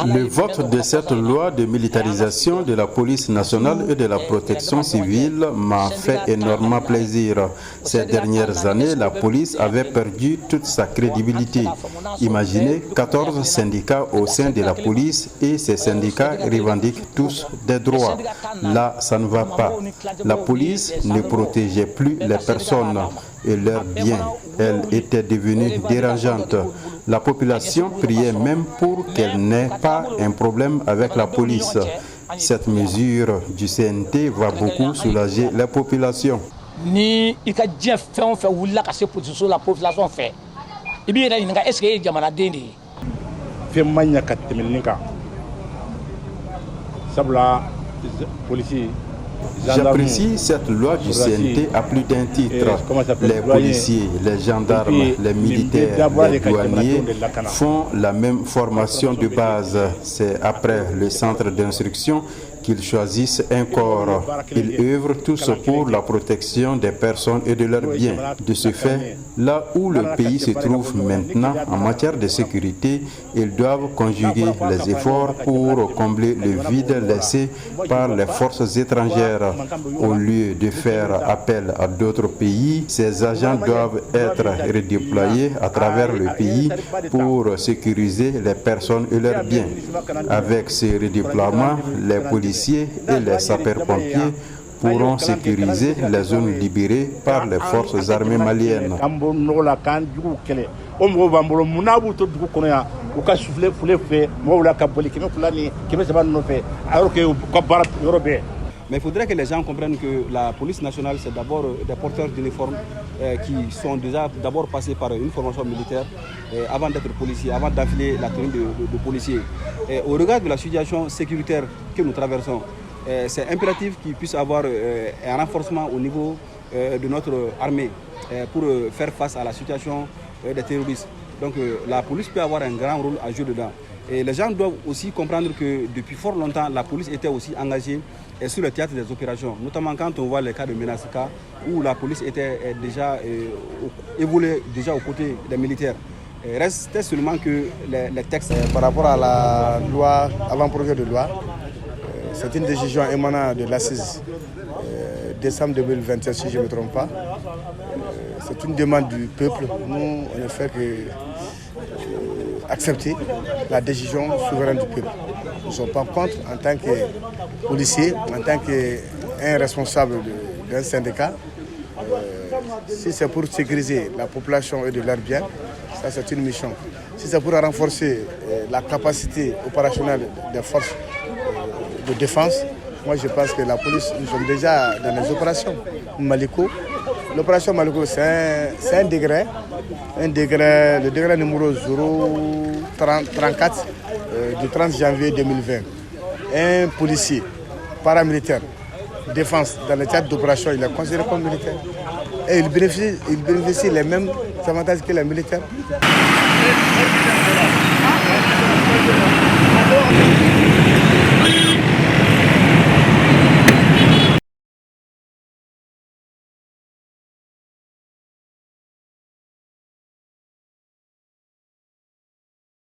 Le vote de cette loi de militarisation de la police nationale et de la protection civile m'a fait énormément plaisir. Ces dernières années, la police avait perdu toute sa crédibilité. Imaginez 14 syndicats au sein de la police et ces syndicats revendiquent tous des droits. Là, ça ne va pas. La police ne protégeait plus les personnes et leurs biens. Elle était devenue dérangeante. La population priait même pour qu'elle n'ait pas un problème avec la police. Cette mesure du CNT va beaucoup soulager la population. J'apprécie cette loi du CNT à plus d'un titre. Les policiers, les gendarmes, les militaires, les douaniers font la même formation de base. C'est après le centre d'instruction qu'ils choisissent un corps. Ils œuvrent tous pour la protection des personnes et de leurs biens. De ce fait, là où le pays se trouve maintenant en matière de sécurité, ils doivent conjuguer les efforts pour combler le vide laissé par les forces étrangères. Au lieu de faire appel à d'autres pays, ces agents doivent être redéployés à travers le pays pour sécuriser les personnes et leurs biens. Avec ces redéploiements, les policiers et les sapeurs-pompiers pourront sécuriser les zones libérées par les forces armées maliennes. Mais il faudrait que les gens comprennent que la police nationale, c'est d'abord des porteurs d'uniformes qui sont déjà d'abord passés par une formation militaire avant d'être policiers, avant d'enfiler la tenue de policier. Au regard de la situation sécuritaire que nous traversons, c'est impératif qu'il puisse y avoir un renforcement au niveau de notre armée pour faire face à la situation des terroristes. Donc la police peut avoir un grand rôle à jouer dedans. Et les gens doivent aussi comprendre que depuis fort longtemps, la police était aussi engagée sur le théâtre des opérations, notamment quand on voit les cas de Menasika, où la police était déjà évoluée déjà aux côtés des militaires. Restait seulement que les textes. Par rapport à la loi, avant-projet de loi, c'est une décision émanant de l'Assise décembre 2027, si je ne me trompe pas. C'est une demande du peuple. Nous, on ne fait que accepter la décision souveraine du peuple. Nous ne sommes pas contre en tant que policier, en tant qu'un responsable d'un syndicat. Si c'est pour sécuriser la population et de leurs biens, ça c'est une mission. Si c'est pour renforcer la capacité opérationnelle des forces de défense, moi je pense que la police, nous sommes déjà dans les opérations. Maliko, l'opération Maliko c'est un degré, le degré numéro 034 du 30 janvier 2020. Un policier paramilitaire, défense dans le cadre d'opération, il est considéré comme militaire. Et il bénéficie les mêmes avantages que les militaires.